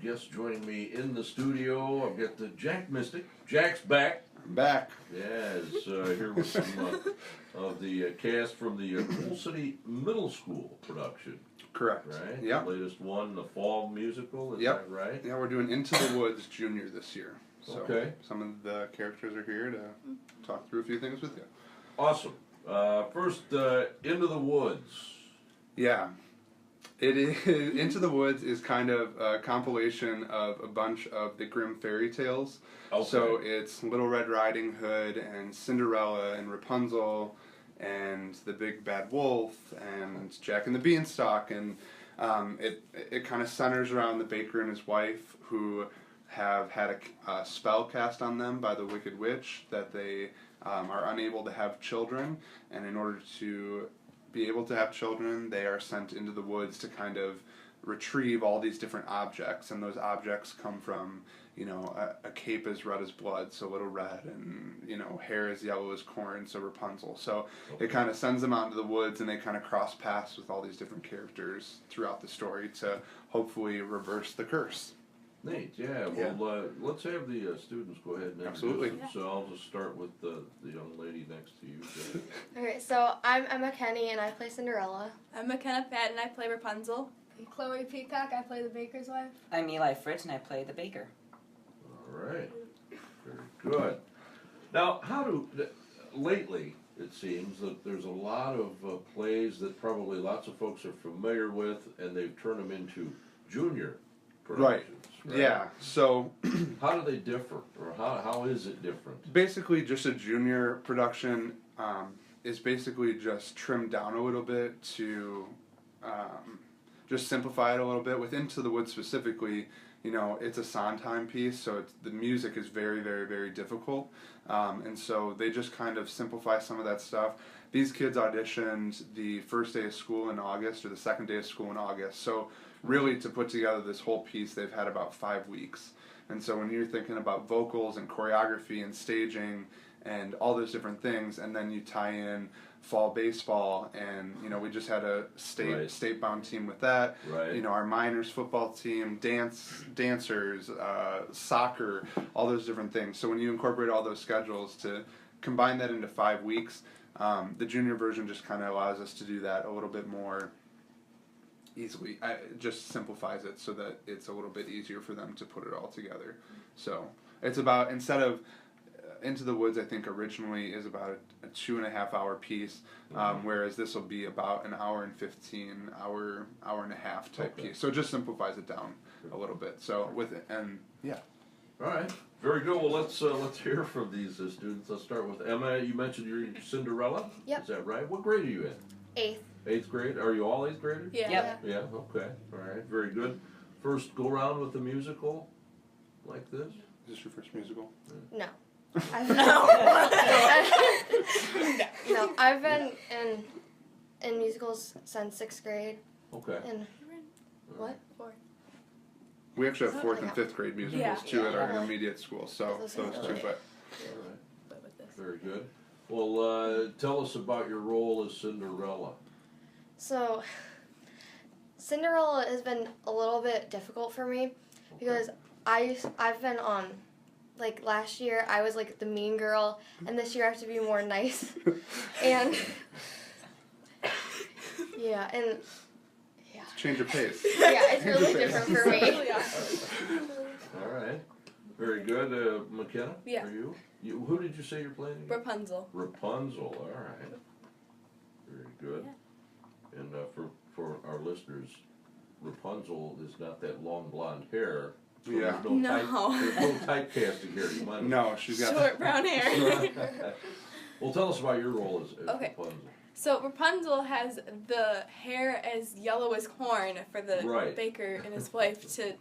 Guests joining me in the studio. I've got the Jack Mystic. Jack's back. I'm back. Yes, here with some of the cast from the Pool City Middle School production. Correct. Right? Yeah. The latest one, the fall musical, is Yep. that right? Yeah, we're doing Into the Woods Junior this year. So Okay. some of the characters are here to talk through a few things with you. Awesome. First, Into the Woods. Yeah. It is Into the Woods is kind of a compilation of a bunch of the Grimm fairy tales. Okay. So it's Little Red Riding Hood and Cinderella and Rapunzel and the Big Bad Wolf and Jack and the Beanstalk, and it kind of centers around the baker and his wife who have had a spell cast on them by the Wicked Witch that they are unable to have children, and in order to be able to have children, they are sent into the woods to kind of retrieve all these different objects, and those objects come from, a cape as red as blood, so Little Red, and, hair as yellow as corn, so Rapunzel. So it kind of sends them out into the woods, and they kind of cross paths with all these different characters throughout the story to hopefully reverse the curse. Neat, yeah. Well, let's have the students go ahead and introduce Absolutely. them. So I'll just start with the young lady next to you. Okay, so I'm Emma Kenney and I play Cinderella. I'm McKenna Patten, I play Rapunzel. I'm Chloe Peacock, I play the baker's wife. I'm Eli Fritz, and I play the baker. All right. Very good. Now, lately, it seems that there's a lot of plays that probably lots of folks are familiar with, and they've turned them into junior productions. Right? Yeah, so how do they differ, or how is it different? basically just a junior production is basically just trimmed down a little bit to just simplify it a little bit. With Into the Woods specifically, it's a Sondheim piece, so the music is very, very, very difficult, and so they just kind of simplify some of that stuff. These kids auditioned the first day of school in August, or the second day of school in August, so really to put together this whole piece they've had about 5 weeks. And so when you're thinking about vocals and choreography and staging and all those different things, and then you tie in fall baseball, and we just had a state-bound team with that. Right. Our minors football team, dancers, soccer, all those different things. So when you incorporate all those schedules to combine that into 5 weeks, the junior version just kind of allows us to do that a little bit more easily. It just simplifies it so that it's a little bit easier for them to put it all together. So it's about, instead of Into the Woods, I think originally is about a 2.5 hour piece, whereas this will be about an hour and 15, hour and a half type piece. So it just simplifies it down a little bit. So yeah. All right, very good. Well, let's hear from these students. Let's start with Emma. You mentioned you're Cinderella. Yep. Is that right? What grade are you in? 8th. 8th grade. Are you all 8th graders? Yeah. Yep. Yeah. Okay. All right. Very good. First go round with a musical like this. Is this your first musical? No. I've been in musicals since 6th grade. Okay. And what? 4. We actually have 4th and 5th grade musicals too at our Yeah. intermediate school. So those two, but. All right. But with this. Very good. Well, tell us about your role as Cinderella. So Cinderella has been a little bit difficult for me because I've been on, like last year I was like the mean girl, and this year I have to be more nice. and yeah. Change of pace. Yeah, it's really different for me. All right. Very good. McKenna, Yeah. for you? Who did you say you're playing again? Rapunzel. Rapunzel. All right. Very good. Yeah. And for our listeners, Rapunzel is not that long blonde hair. So Yeah. There's no No. typecasting here. You might No, she's got Short brown hair. Well, tell us about your role as Okay. Rapunzel. So Rapunzel has the hair as yellow as corn for the Right. baker and his wife to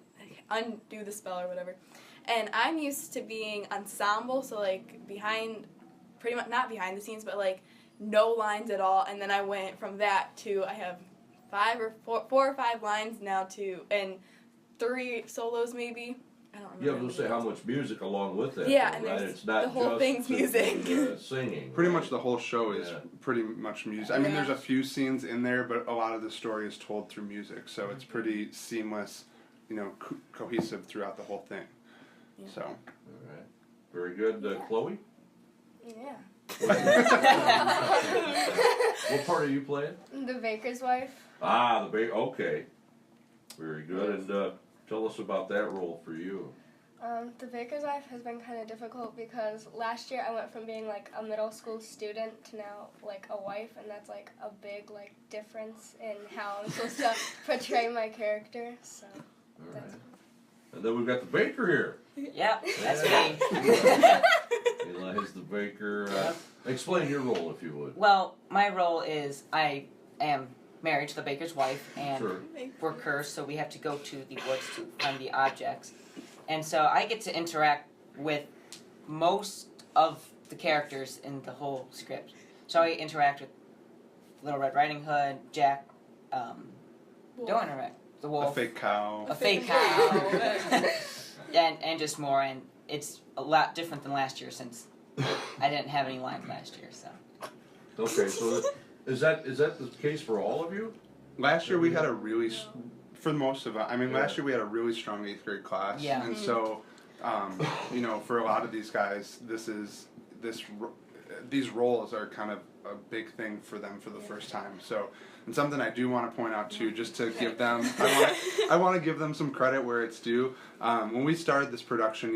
undo the spell or whatever. And I'm used to being ensemble, so like pretty much not behind the scenes, but like no lines at all. And then I went from that to I have 4 or 5 lines now and 3 solos maybe. I don't remember. You have to say how much music along with that. Yeah, though, and right? there's It's not the whole just thing's music. Singing. Pretty right? much the whole show is pretty much music. I mean, there's a few scenes in there, but a lot of the story is told through music, so it's pretty seamless cohesive throughout the whole thing. Yeah. So. All right. Very good. Chloe? Yeah. What part are you playing? The baker's wife. Ah, okay. Very good. And tell us about that role for you. The baker's wife has been kind of difficult because last year I went from being like a middle school student to now like a wife, and that's like a big like difference in how I'm supposed to portray my character. So All right. And then we've got the baker here. Yeah, that's me. Eli is the baker. Explain your role, if you would. Well, my role is I am married to the baker's wife, and Sure. we're cursed, so we have to go to the woods to find the objects. And so I get to interact with most of the characters in the whole script. So I interact with Little Red Riding Hood, Jack, don't interact, the wolf. A fake cow. A fake cow. and just more, and it's a lot different than last year since I didn't have any lines last year, so. Okay, so is that the case for all of you? Last year we had a really, for most of us, last year we had a really strong 8th grade class. Yeah. And so, for a lot of these guys, these roles are kind of a big thing for them for the first time. So, and something I do want to point out too, just to give them, I want to give them some credit where it's due. When we started this production,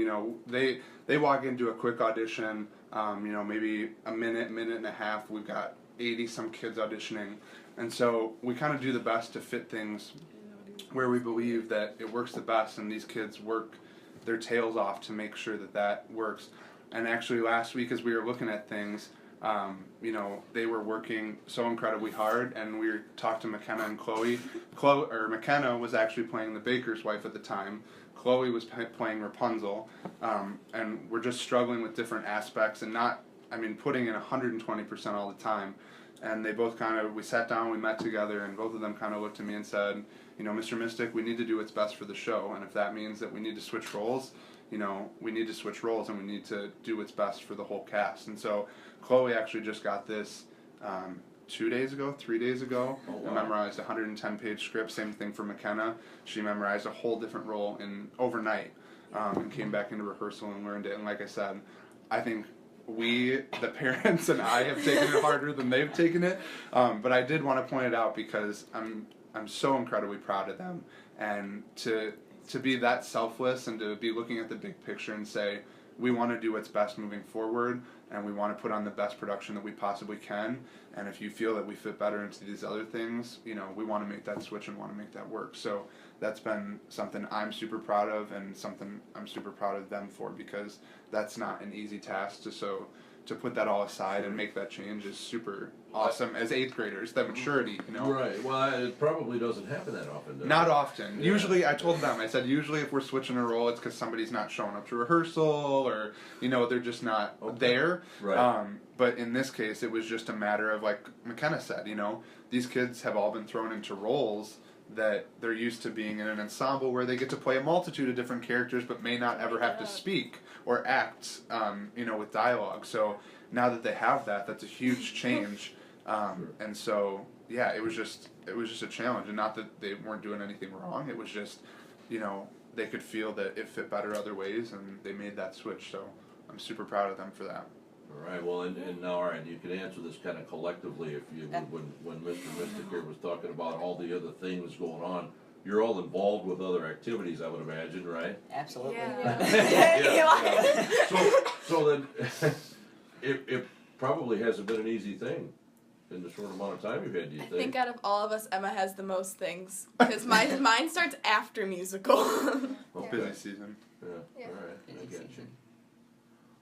they walk into a quick audition, maybe a minute and a half. We've got 80 some kids auditioning, and so we kind of do the best to fit things where we believe that it works the best, and these kids work their tails off to make sure that works. And actually last week as we were looking at things, they were working so incredibly hard, and we talked to McKenna and Chloe. McKenna was actually playing the baker's wife at the time. Chloe was playing Rapunzel, and we're just struggling with different aspects and putting in 120% all the time. And they both we sat down, we met together, and both of them kind of looked at me and said, Mr. Mystic, we need to do what's best for the show, and if that means that we need to switch roles, we need to switch roles, and we need to do what's best for the whole cast. And so Chloe actually just got this 3 days ago, Oh, wow. and memorized a 110-page script. Same thing for McKenna. She memorized a whole different role overnight, and came back into rehearsal and learned it. And like I said, I think the parents and I have taken it harder than they've taken it. But I did want to point it out because I'm so incredibly proud of them, and to be that selfless and to be looking at the big picture and say, we want to do what's best moving forward, and we want to put on the best production that we possibly can, and if you feel that we fit better into these other things, we want to make that switch and want to make that work. So that's been something I'm super proud of, and something I'm super proud of them for, because that's not an easy task to put that all aside and make that change is super awesome as 8th graders, that maturity, Right. Well, it probably doesn't happen that often, does it? Not often. Yeah. Usually, I told them, I said, usually if we're switching a role, it's because somebody's not showing up to rehearsal, or, they're just not there. Right. But in this case, it was just a matter of, like McKenna said, these kids have all been thrown into roles that they're used to being in an ensemble where they get to play a multitude of different characters but may not ever have to speak or act, with dialogue. So now that they have that, that's a huge change. And so, yeah, it was just a challenge, and not that they weren't doing anything wrong. It was just, they could feel that it fit better other ways, and they made that switch. So I'm super proud of them for that. All right. Well, and now, all right, you can answer this kind of collectively if you when Mr. Mystic here was talking about all the other things going on. You're all involved with other activities, I would imagine, right? Absolutely. Yeah. So then, it probably hasn't been an easy thing in the short amount of time you've had. Do you I think? think out of all of us, Emma has the most things, because mine starts after musical. Okay. Busy season. Yeah. All right. I Busy get you. season.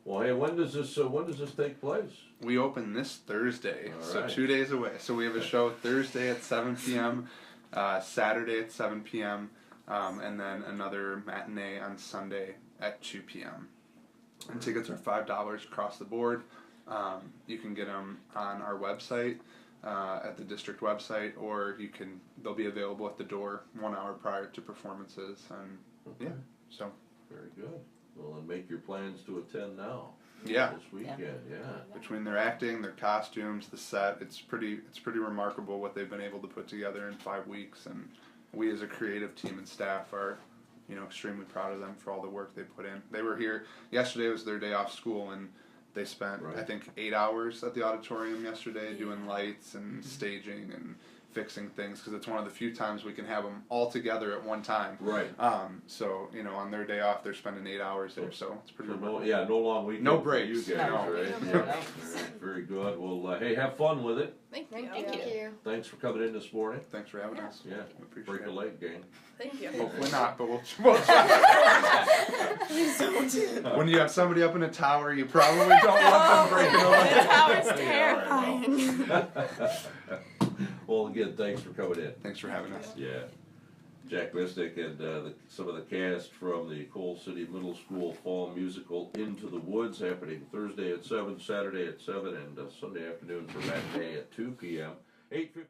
Well, hey, when does this take place? We open this Thursday, All so right. 2 days away. So we have a show Thursday at 7 p.m., Saturday at 7 p.m., and then another matinee on Sunday at 2 p.m. And tickets are $5 across the board. You can get them on our website, at the district website, or they'll be available at the door 1 hour prior to performances. And Okay. so. Very good. Well, then make your plans to attend now. Yeah. This weekend, yeah. Between their acting, their costumes, the set, it's pretty remarkable what they've been able to put together in 5 weeks, and we as a creative team and staff are extremely proud of them for all the work they put in. They were here yesterday. Was their day off school, and they spent I think 8 hours at the auditorium yesterday doing lights and staging and fixing things, because it's one of the few times we can have them all together at one time. Right. So on their day off, they're spending 8 hours there. So it's pretty. No long weekend. No for you breaks. guys, No. right? No Yeah. breaks. All right, very good. Well, hey, have fun with it. Thank you. Thank you. Thanks for coming in this morning. Thanks for having us. Yeah. We appreciate Break a it. leg, gang. Thank you. Hopefully not, but we'll try. Please don't. When you have somebody up in a tower, you probably don't want them breaking a leg. The tower's Yeah, I terrifying. Well, again, thanks for coming in. Thanks for having us. Yeah. Jack Mistick and some of the cast from the Coal City Middle School Fall Musical Into the Woods, happening Thursday at 7, Saturday at 7, and Sunday afternoon for matinee at 2 p.m. 8:50.